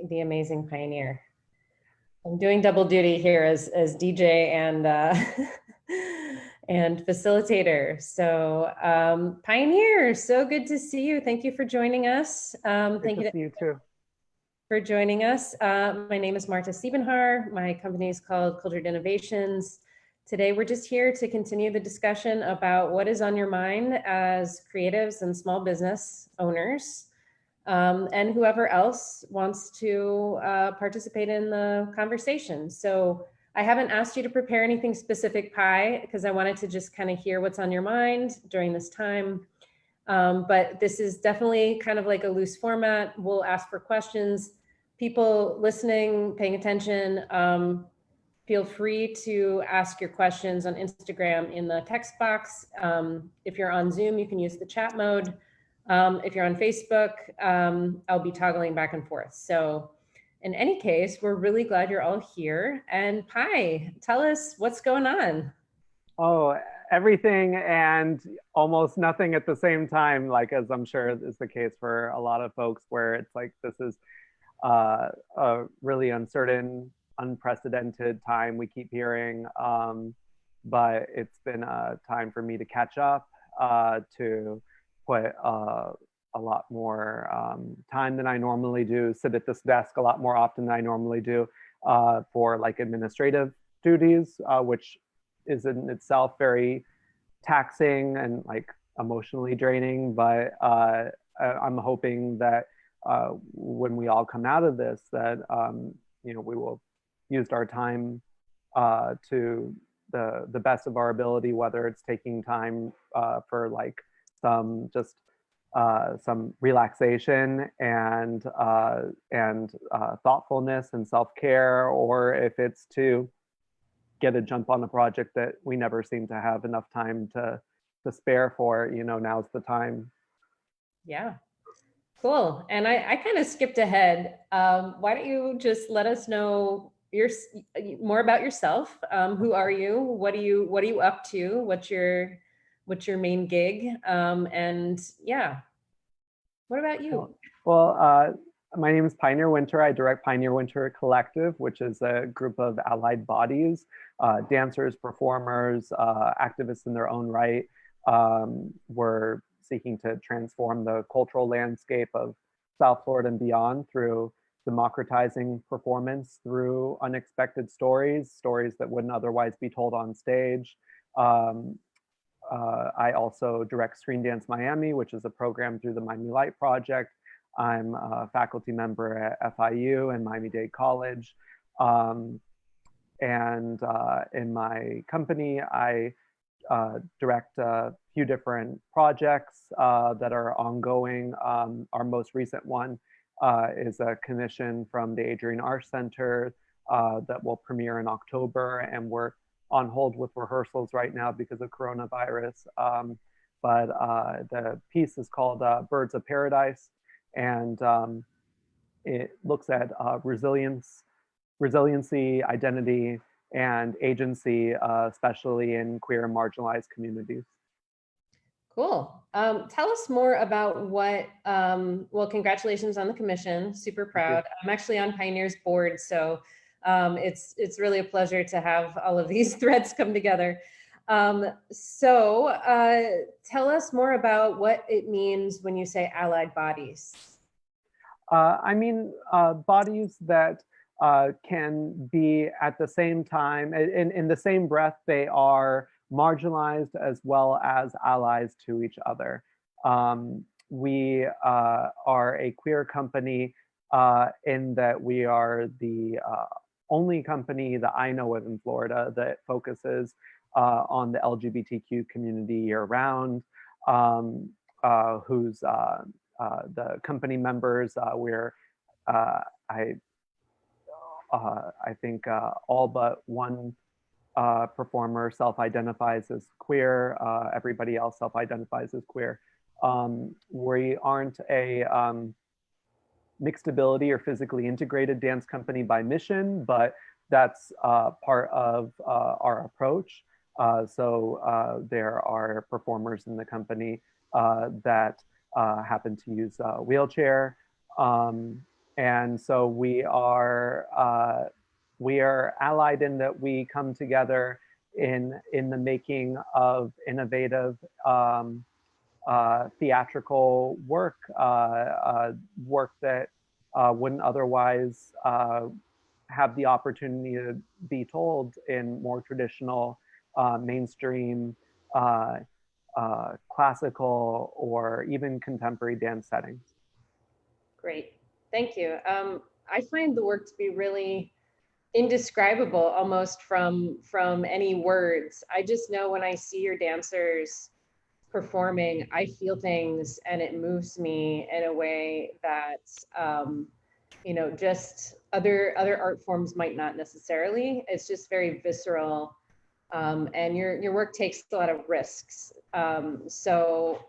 the amazing Pioneer. I'm doing double duty here as DJ and and facilitator. So Pioneer, so good to see you. Thank you for joining us. Thank you. See you too. For joining us. My name is Marte Siebenhar. My company is called Cultured Innovations. Today, we're just here to continue the discussion about what is on your mind as creatives and small business owners, and whoever else wants to participate in the conversation. So I haven't asked you to prepare anything specific, Pi, because I wanted to just kind of hear what's on your mind during this time. But this is definitely kind of like a loose format. We'll ask for questions. People listening, paying attention, feel free to ask your questions on Instagram in the text box. If you're on Zoom, you can use the chat mode. If you're on Facebook, I'll be toggling back and forth. So in any case, we're really glad you're all here. And Pi, tell us what's going on. Oh, everything and almost nothing at the same time, like as I'm sure is the case for a lot of folks, where it's like this is a really uncertain, unprecedented time we keep hearing. But it's been a time for me to catch up, to put a lot more time than I normally do, sit at this desk a lot more often than I normally do, for like administrative duties, which is in itself very taxing and like emotionally draining. But I'm hoping that when we all come out of this, that you know, we will use our time to the best of our ability, whether it's taking time for like some relaxation and thoughtfulness and self-care, or if it's to get a jump on a project that we never seem to have enough time to spare for. You know, now's the time. Yeah, cool. And I kind of skipped ahead. Why don't you just let us know more about yourself? Who are you? What are you up to? What's your main gig? And yeah, what about you? Well, my name is Pioneer Winter. I direct Pioneer Winter Collective, which is a group of allied bodies, dancers, performers, activists in their own right. We're seeking to transform the cultural landscape of South Florida and beyond through democratizing performance through unexpected stories that wouldn't otherwise be told on stage. I also direct Screen Dance Miami, which is a program through the Miami Light Project. I'm a faculty member at FIU and Miami-Dade College. And in my company, I direct a few different projects that are ongoing. Our most recent one is a commission from the Adrian Arch Center that will premiere in October, and we're on hold with rehearsals right now because of coronavirus. But the piece is called Birds of Paradise, and it looks at resiliency, identity, and agency, especially in queer and marginalized communities. Cool. Tell us more about what, well, congratulations on the commission. Super proud. I'm actually on Pioneer's board, so it's really a pleasure to have all of these threads come together. So tell us more about what it means when you say allied bodies. I mean, bodies that can be at the same time, in the same breath, they are marginalized as well as allies to each other. We are a queer company in that we are the only company that I know of in Florida that focuses on the LGBTQ community year-round, whose the company members, I think all but one performer self-identifies as queer. Everybody else self-identifies as queer. We aren't a mixed ability or physically integrated dance company by mission, but that's part of our approach. So there are performers in the company that happen to use a wheelchair. And so we are allied in that we come together in the making of innovative theatrical work, work that wouldn't otherwise have the opportunity to be told in more traditional mainstream classical or even contemporary dance settings. Great, thank you. I find the work to be really indescribable almost from any words. I just know when I see your dancers performing, I feel things and it moves me in a way that you know, just other art forms might not necessarily. It's just very visceral, and your work takes a lot of risks. So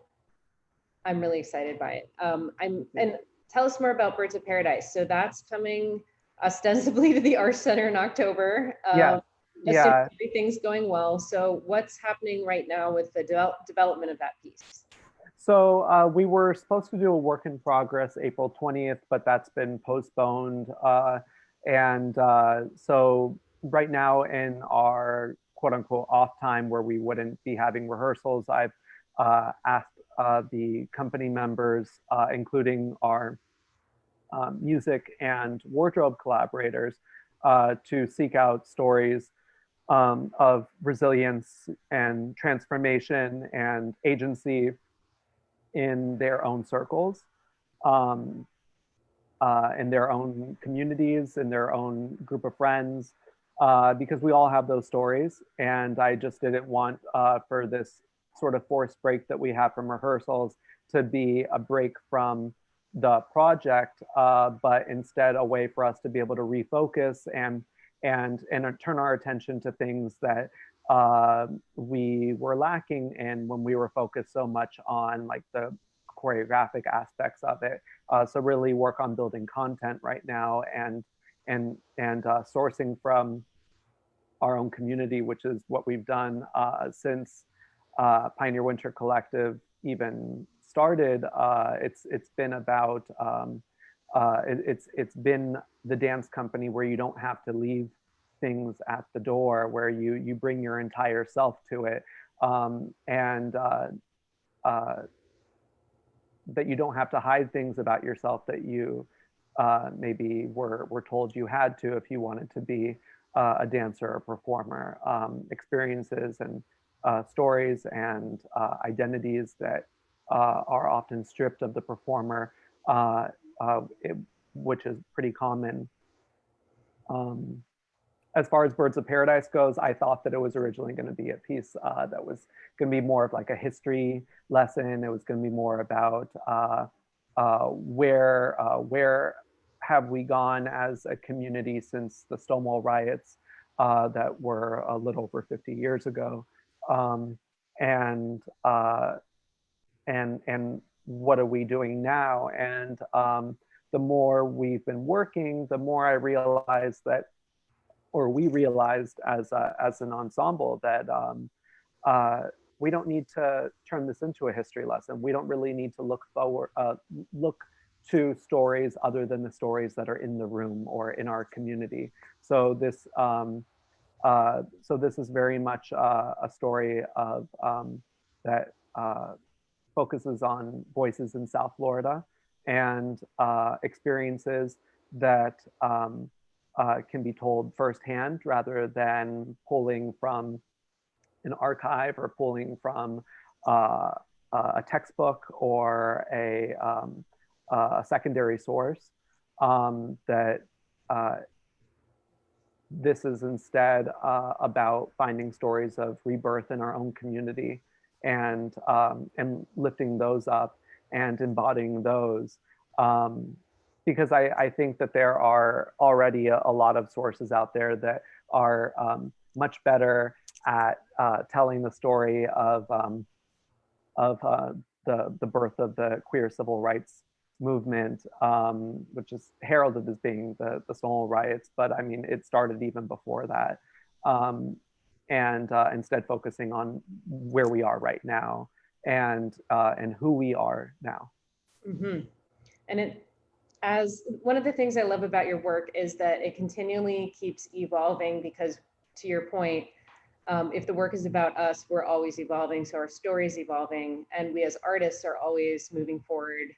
I'm really excited by it. And tell us more about Birds of Paradise. So that's coming ostensibly to the Art Center in October. Yes. Yeah. Everything's going well. So what's happening right now with the development of that piece? So we were supposed to do a work in progress April 20th, but that's been postponed. So right now in our quote unquote off time where we wouldn't be having rehearsals, I've asked the company members, including our music and wardrobe collaborators, to seek out stories of resilience and transformation and agency in their own circles, um, in their own communities, in their own group of friends, because we all have those stories. And I just didn't want for this sort of forced break that we have from rehearsals to be a break from the project, but instead a way for us to be able to refocus and turn our attention to things that we were lacking in when we were focused so much on like the choreographic aspects of it. So really work on building content right now and sourcing from our own community, which is what we've done since Pioneer Winter Collective even started. It's been about it's been the dance company where you don't have to leave things at the door, where you bring your entire self to it, and that you don't have to hide things about yourself that you maybe were told you had to if you wanted to be a dancer or performer. Experiences and stories and identities that are often stripped of the performer, which is pretty common. As far as Birds of Paradise goes, I thought that it was originally going to be a piece that was going to be more of like a history lesson. It was going to be more about where have we gone as a community since the Stonewall riots that were a little over 50 years ago, um, and uh, and what are we doing now? And the more we've been working, the more I realized that, or we realized as an ensemble, that uh, we don't need to turn this into a history lesson. We don't really need to look forward, look to stories other than the stories that are in the room or in our community. So this is very much a story of that focuses on voices in South Florida and experiences that can be told firsthand rather than pulling from an archive or pulling from a textbook or a secondary source. That this is instead about finding stories of rebirth in our own community and lifting those up and embodying those. Because I think that there are already a lot of sources out there that are much better at telling the story of the birth of the queer civil rights movement, which is heralded as being the Stonewall riots, but I mean, it started even before that. And instead focusing on where we are right now and who we are now. Mm-hmm. And as one of the things I love about your work is that it continually keeps evolving because, to your point, if the work is about us, we're always evolving. So our story is evolving, and we as artists are always moving forward,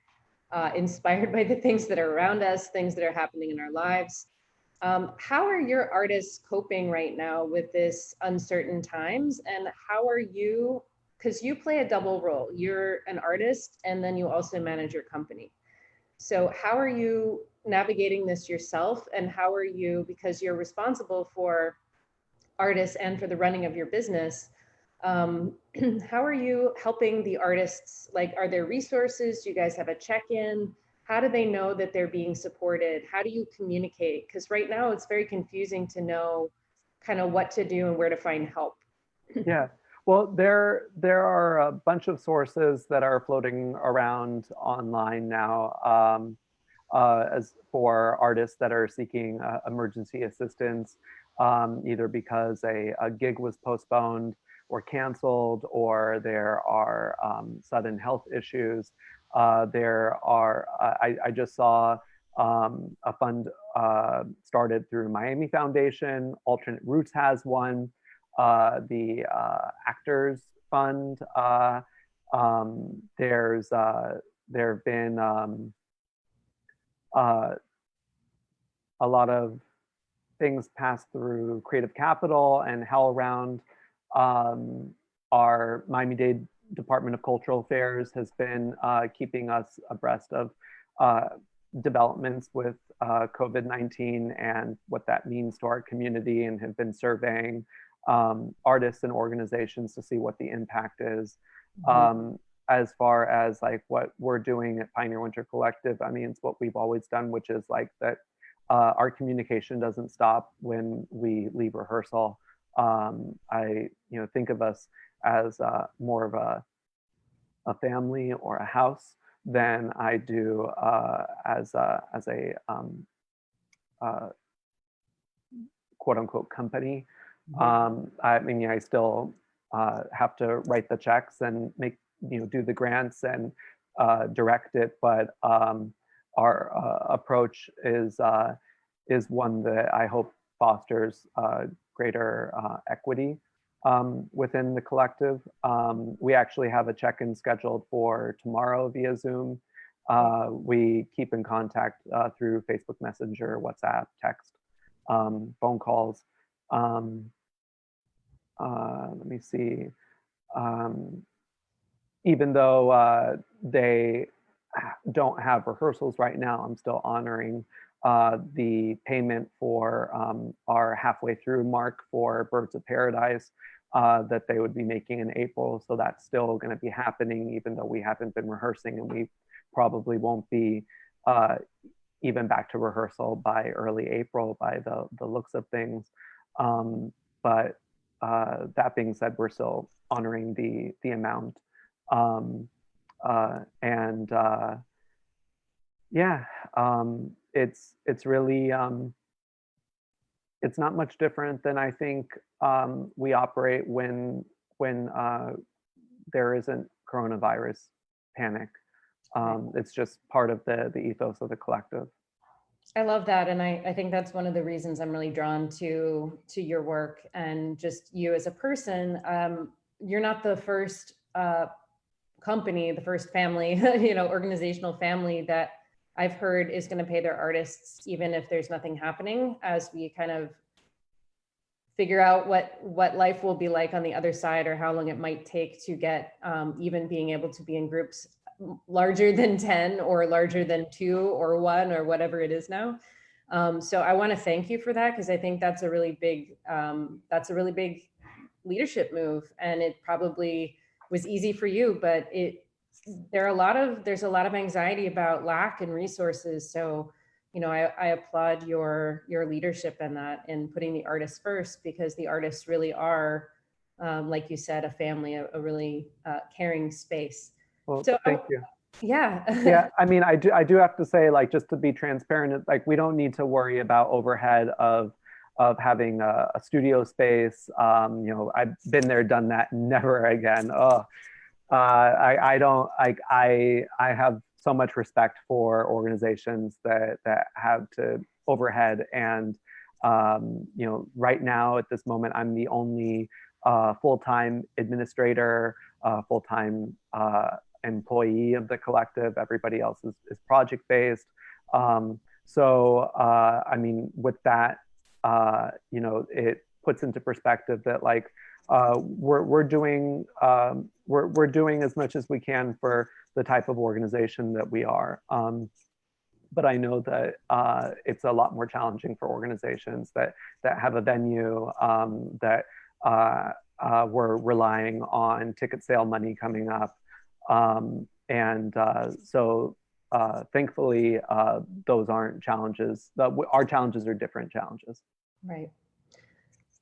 inspired by the things that are around us, things that are happening in our lives. How are your artists coping right now with this uncertain times? And how are you, because you play a double role, you're an artist and then you also manage your company. So how are you navigating this yourself? And how are you, because you're responsible for artists and for the running of your business, um, how are you helping the artists? Like, are there resources? Do you guys have a check-in? How do they know that they're being supported? How do you communicate? Because right now it's very confusing to know kind of what to do and where to find help. Yeah. Well, there are a bunch of sources that are floating around online now, as for artists that are seeking emergency assistance, either because a gig was postponed or canceled, or there are sudden health issues. I just saw a fund started through Miami Foundation. Alternate Roots has one. The Actors Fund. There have been a lot of things passed through Creative Capital and HowlRound. Our Miami-Dade Department of Cultural Affairs has been keeping us abreast of developments with COVID-19 and what that means to our community, and have been surveying artists and organizations to see what the impact is. As far as like what we're doing at Pioneer Winter Collective, I mean, it's what we've always done, which is like that our communication doesn't stop when we leave rehearsal. I think of us as more of a family or a house than I do as a quote unquote company. I mean, I still have to write the checks and make, do the grants and direct it, but our approach is one that I hope fosters greater equity within the collective. We actually have a check-in scheduled for tomorrow via Zoom. We keep in contact through Facebook Messenger, WhatsApp, text, phone calls. Let me see. Even though they don't have rehearsals right now, I'm still honoring the payment for our halfway through mark for Birds of Paradise that they would be making in April. So that's still going to be happening, even though we haven't been rehearsing, and we probably won't be even back to rehearsal by early April by the looks of things. But that being said, we're still honoring the amount. Yeah, it's really it's not much different than I think we operate when there isn't coronavirus panic. It's just part of the ethos of the collective. I love that. And I think that's one of the reasons I'm really drawn to your work and just you as a person. You're not the first company, the first family, organizational family that I've heard is going to pay their artists, even if there's nothing happening, as we kind of figure out what life will be like on the other side, or how long it might take to get even being able to be in groups larger than 10 or larger than 2 or 1 or whatever it is now. So I want to thank you for that, because I think that's a really big leadership move, and it probably was easy for you, but there's a lot of anxiety about lack and resources. So I applaud your leadership in that, and putting the artists first, because the artists really are, like you said, a family, a really caring space. Well, so thank you. Yeah. Yeah, I mean, I do have to say, like, just to be transparent, like, we don't need to worry about overhead of having a studio space. I've been there, done that, never again. I don't like, I have so much respect for organizations that have to overhead. And right now at this moment, I'm the only full-time administrator, full-time employee of the collective. Everybody else is project-based. I mean, with that, it puts into perspective that like we're doing as much as we can for the type of organization that we are. But I know that it's a lot more challenging for organizations that have a venue, that we're relying on ticket sale money coming up. Thankfully, those aren't challenges. Our challenges are different challenges. Right.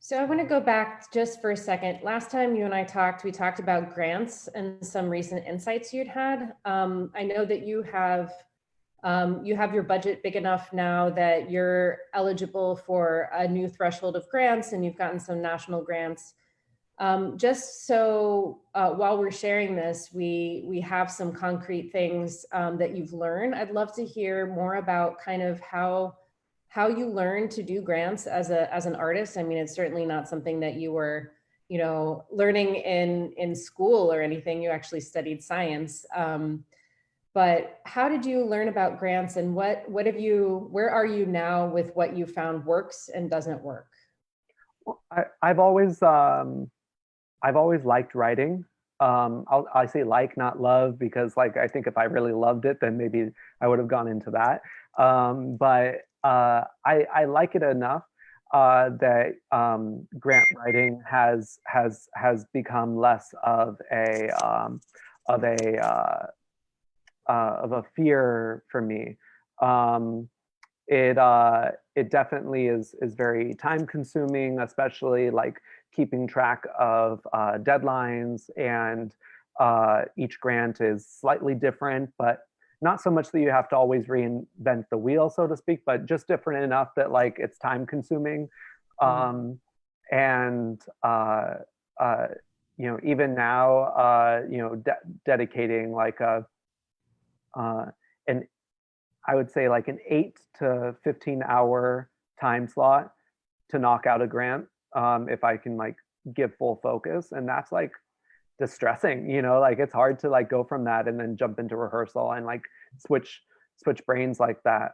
So I want to go back just for a second. Last time you and I talked, we talked about grants and some recent insights you'd had. I know that you have your budget big enough now that you're eligible for a new threshold of grants, and you've gotten some national grants. Just so while we're sharing this, we have some concrete things that you've learned. I'd love to hear more about kind of how you learn to do grants as an artist. I mean, it's certainly not something that you were, learning in school or anything. You actually studied science. But how did you learn about grants, and where are you now with what you found works and doesn't work? Well, I've always liked writing. I say like, not love, because like I think if I really loved it, then maybe I would have gone into that. But I like it enough that grant writing has become less of a fear for me. It definitely is very time consuming, especially like keeping track of deadlines, and each grant is slightly different, but not so much that you have to always reinvent the wheel, so to speak, but just different enough that like it's time consuming. And even now, dedicating like an I would say like an 8 to 15 hour time slot to knock out a grant, if I can like give full focus. And that's like distressing, like it's hard to like go from that and then jump into rehearsal and like switch brains like that.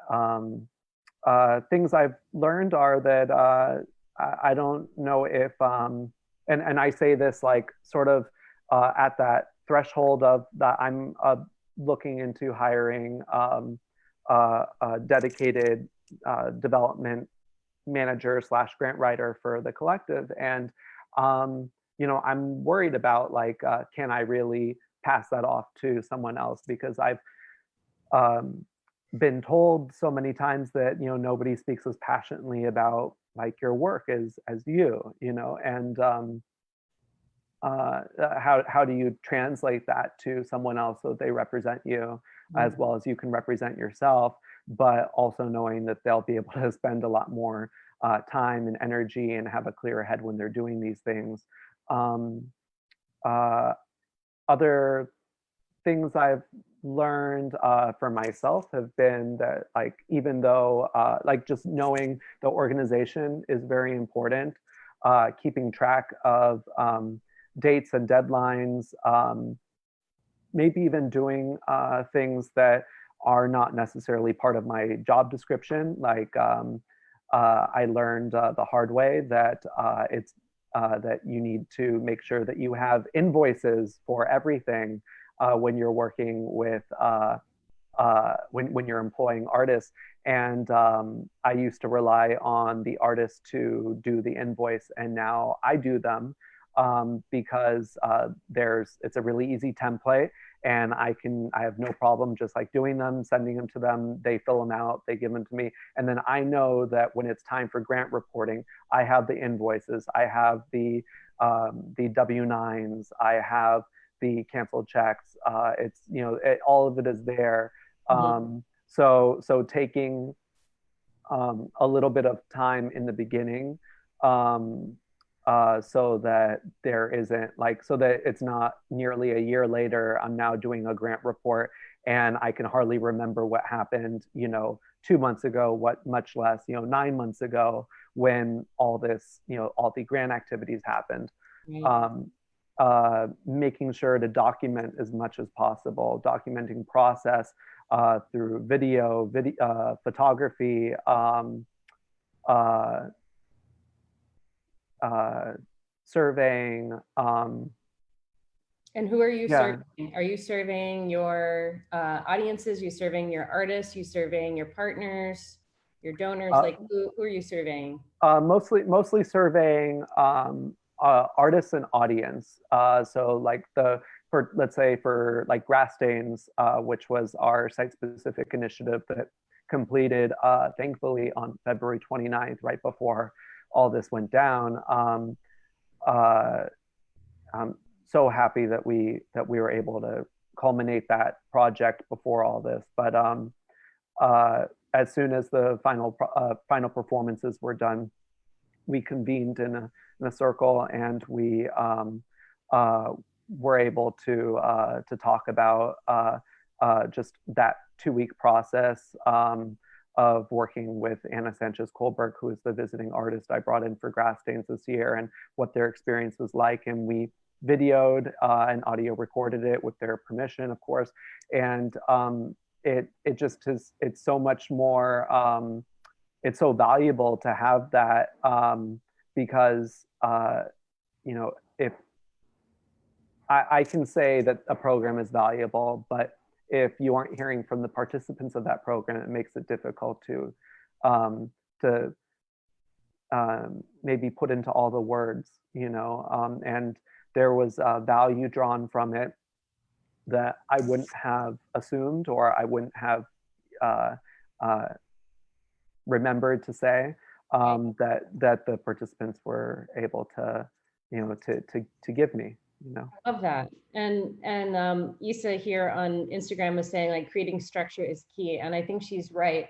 Things I've learned are that I don't know if and I say this like sort of at that threshold of that I'm looking into hiring a dedicated development manager / grant writer for the collective. And I'm worried about like can I really pass that off to someone else, because I've been told so many times that nobody speaks as passionately about like your work as you, and how do you translate that to someone else so they represent you as well as you can represent yourself, but also knowing that they'll be able to spend a lot more time and energy and have a clearer head when they're doing these things. Other things I've learned for myself have been that like even though like just knowing the organization is very important, keeping track of dates and deadlines, maybe even doing things that are not necessarily part of my job description. Like I learned the hard way that it's that you need to make sure that you have invoices for everything when you're working with when you're employing artists. And I used to rely on the artist to do the invoice, and now I do them because it's a really easy template, and I have no problem just like doing them, sending them to them, they fill them out, they give them to me. And then I know that when it's time for grant reporting, I have the invoices, I have the W-9s, I have the canceled checks. It's, all of it is there. So taking a little bit of time in the beginning, so that there isn't like, so that it's not nearly a year later, I'm now doing a grant report and I can hardly remember what happened, 2 months ago, what much less, 9 months ago, when all this, all the grant activities happened. Right. Making sure to document as much as possible, documenting process through video, photography, uh, surveying. And who are you Yeah. serving? Are you serving your audiences? You serving your artists? You serving your partners, your donors? Like who are you serving? Mostly surveying artists and audience. So like let's say for like Grass Stains, which was our site-specific initiative that completed thankfully on February 29th, right before all this went down. I'm so happy that we were able to culminate that project before all this. But as soon as the final performances were done, we convened in a circle, and we were able to talk about just that 2-week process of working with Anna Sanchez Colberg, who is the visiting artist I brought in for Grass Stains this year, and what their experience was like. And we videoed and audio recorded it with their permission, of course. And it just is, it's so much more, it's so valuable to have that, because if I can say that a program is valuable, but if you aren't hearing from the participants of that program, it makes it difficult to maybe put into all the words, and there was value drawn from it that I wouldn't have assumed, or I wouldn't have remembered to say, that the participants were able to, to give me. I love that. And Issa here on Instagram was saying like creating structure is key. And I think she's right.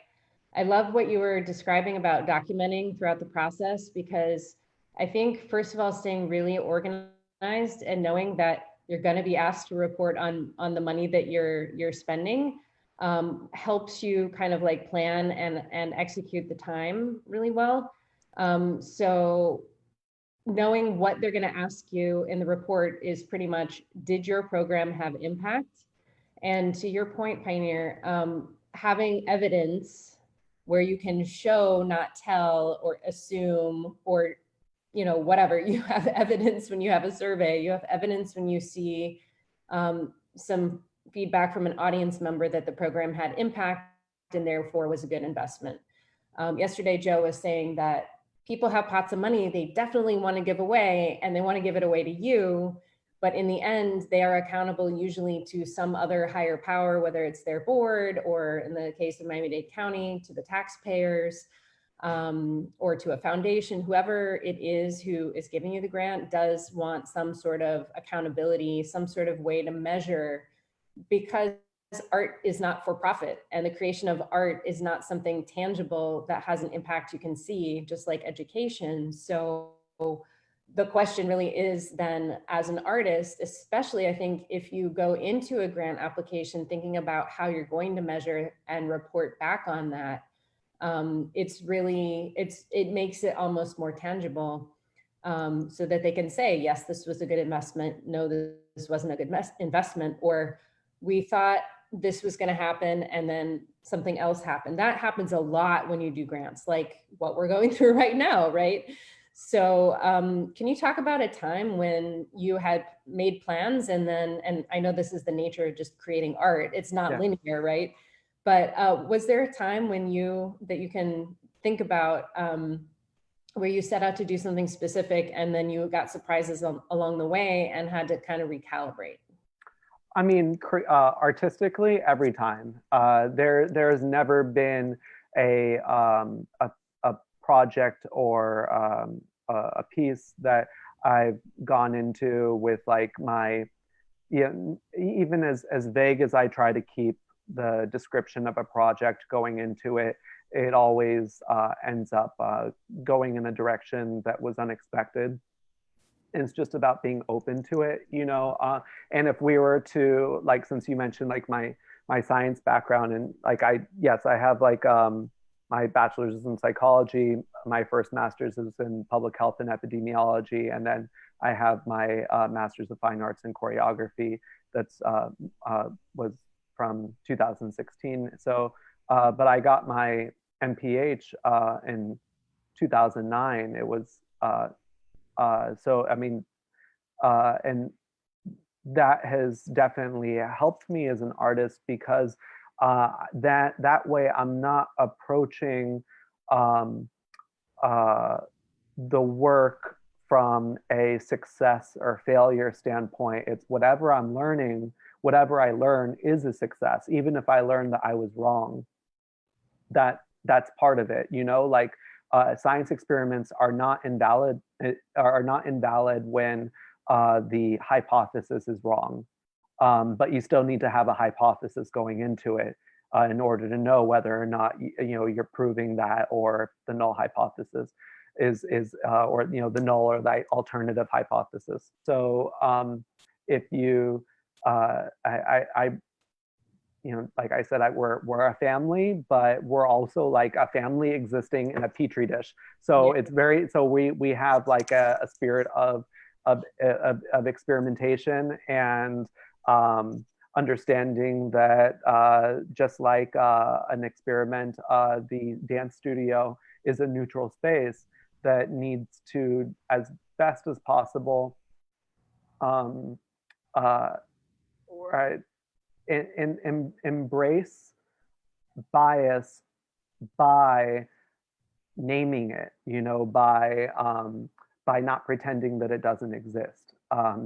I love what you were describing about documenting throughout the process, because I think, first of all, staying really organized and knowing that you're going to be asked to report on the money that you're spending helps you kind of like plan and execute the time really well. So knowing what they're going to ask you in the report is pretty much, did your program have impact? And to your point, Pioneer, having evidence where you can show, not tell, or assume, or whatever. You have evidence when you have a survey. You have evidence when you see some feedback from an audience member that the program had impact and therefore was a good investment. Yesterday, Joe was saying that people have pots of money they definitely want to give away, and they want to give it away to you. But in the end, they are accountable usually to some other higher power, whether it's their board, or in the case of Miami-Dade County, to the taxpayers, or to a foundation. Whoever it is who is giving you the grant does want some sort of accountability, some sort of way to measure, because art is not for profit, and the creation of art is not something tangible that has an impact you can see, just like education. So the question really is then, as an artist, especially I think if you go into a grant application thinking about how you're going to measure and report back on that, it makes it almost more tangible, so that they can say, yes, this was a good investment. No, this wasn't a good investment. Or we thought this was going to happen and then something else happened. That happens a lot when you do grants, like what we're going through right now, right? So can you talk about a time when you had made plans and I know this is the nature of just creating art, it's not linear, right? But was there a time when that you can think about where you set out to do something specific and then you got surprises along the way and had to kind of recalibrate? I mean, artistically, every time. There's never been a project or a piece that I've gone into with like even as vague as I try to keep the description of a project going into it, it always ends up going in a direction that was unexpected. And it's just about being open to it, and if we were to, like, since you mentioned like my my science background, and like yes, I have like my bachelor's is in psychology, my first master's is in public health and epidemiology, and then I have my master's of fine arts in choreography that's was from 2016. So, but I got my MPH in 2009. It was so I mean, and that has definitely helped me as an artist because that way I'm not approaching um, uh, the work from a success or failure standpoint. It's whatever I'm learning, whatever I learn is a success, even if I learn that I was wrong. That's part of it, you know. Like science experiments are not invalid when the hypothesis is wrong, but you still need to have a hypothesis going into it in order to know whether or not you're proving that, or the null hypothesis is or the null or the alternative hypothesis. So if you I like I said, we're a family, but we're also like a family existing in a petri dish. So Yeah. it's very, so we have like a spirit of experimentation, and understanding that just like an experiment, the dance studio is a neutral space that needs to, as best as possible, um, uh, right, embrace bias by naming it, by not pretending that it doesn't exist.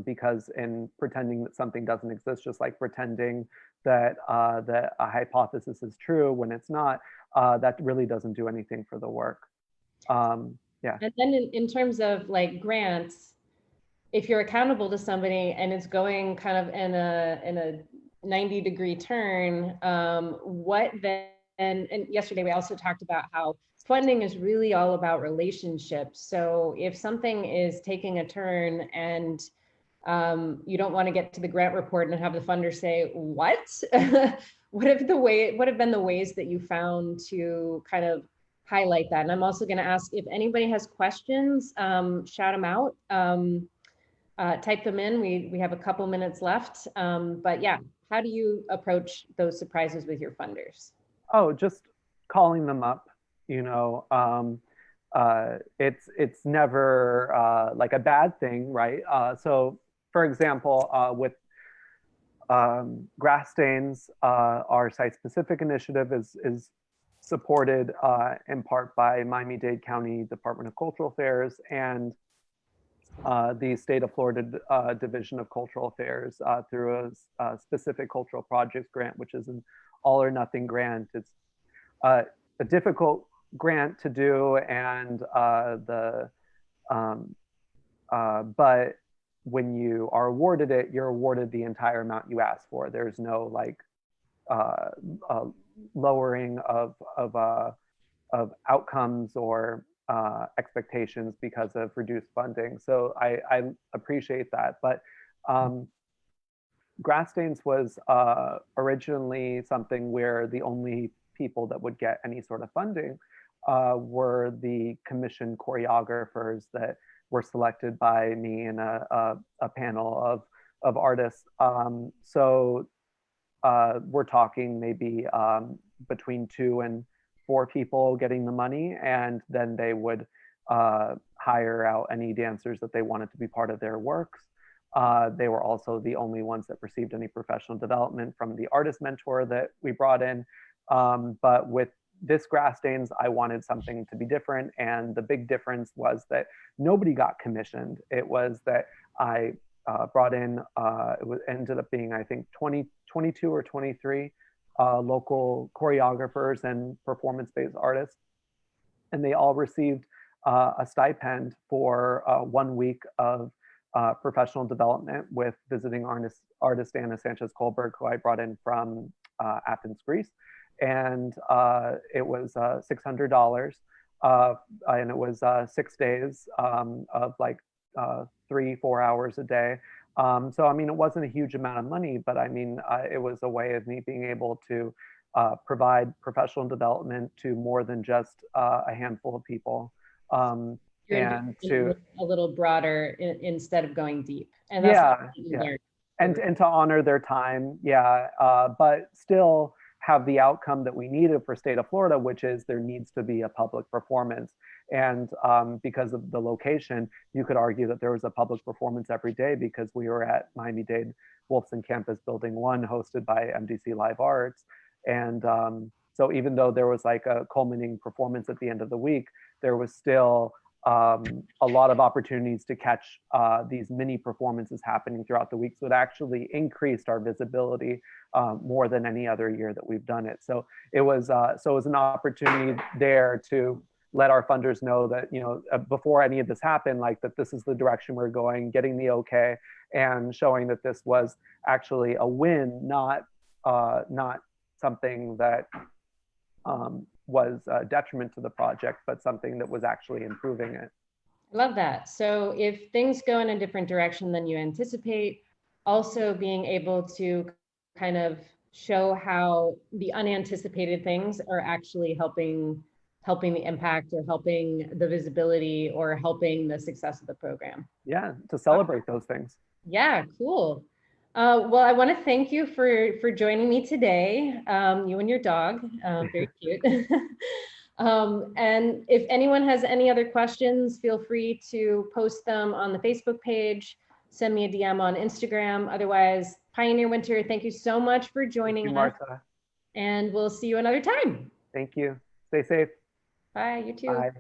Because in pretending that something doesn't exist, just like pretending that that a hypothesis is true when it's not, that really doesn't do anything for the work. Yeah. And then in terms of like grants, if you're accountable to somebody and it's going kind of in a 90-degree turn, what then, and yesterday we also talked about how funding is really all about relationships. So if something is taking a turn and you don't want to get to the grant report and have the funder say, what? What have been the ways that you found to kind of highlight that? And I'm also going to ask if anybody has questions, shout them out. Type them in. We have a couple minutes left. But yeah, how do you approach those surprises with your funders? Oh, just calling them up. It's never like a bad thing, right? So, for example, with grass stains, our site-specific initiative is supported in part by Miami-Dade County Department of Cultural Affairs and the State of Florida Division of Cultural Affairs through a specific cultural projects grant, which is an all or nothing grant. It's a difficult grant to do, and but when you are awarded it, you're awarded the entire amount you asked for. There's no like uh, lowering of outcomes or expectations because of reduced funding. So I appreciate that. But grass stains was originally something where the only people that would get any sort of funding were the commissioned choreographers that were selected by me and a panel of artists. So we're talking maybe between 2 and 4 people getting the money, and then they would hire out any dancers that they wanted to be part of their works. They were also the only ones that received any professional development from the artist mentor that we brought in. But with this grass stains, I wanted something to be different. And the big difference was that nobody got commissioned. It was that I brought in, ended up being, I think, 22 or 23 local choreographers and performance-based artists. And they all received a stipend for 1 week of professional development with visiting artist Anna Sanchez-Colberg, who I brought in from Athens, Greece. And it was $600. And it was 6 days of like 3-4 hours a day. So, I mean, it wasn't a huge amount of money, but I mean, it was a way of me being able to provide professional development to more than just a handful of people. Your And engagement to, was a little broader instead of going deep. And that's what yeah, you yeah. learned. And to honor their time, yeah, but still have the outcome that we needed for state of Florida, which is there needs to be a public performance. And because of the location, you could argue that there was a public performance every day because we were at Miami-Dade Wolfson Campus Building 1, hosted by MDC Live Arts. And so even though there was like a culminating performance at the end of the week, there was still a lot of opportunities to catch these mini performances happening throughout the week. So it actually increased our visibility more than any other year that we've done it. So it was an opportunity there to let our funders know that, you know, before any of this happened, like that this is the direction we're going, getting the okay, and showing that this was actually a win, not something that was a detriment to the project, but something that was actually improving it. I love that. So if things go in a different direction than you anticipate, also being able to kind of show how the unanticipated things are actually helping the impact or helping the visibility or helping the success of the program. Yeah, to celebrate those things. Yeah, cool. Well, I want to thank you for joining me today, you and your dog, very cute. And if anyone has any other questions, feel free to post them on the Facebook page, send me a DM on Instagram. Otherwise, Pioneer Winter, thank you so much for joining us. Marta. And we'll see you another time. Thank you. Stay safe. Bye, you too. Bye.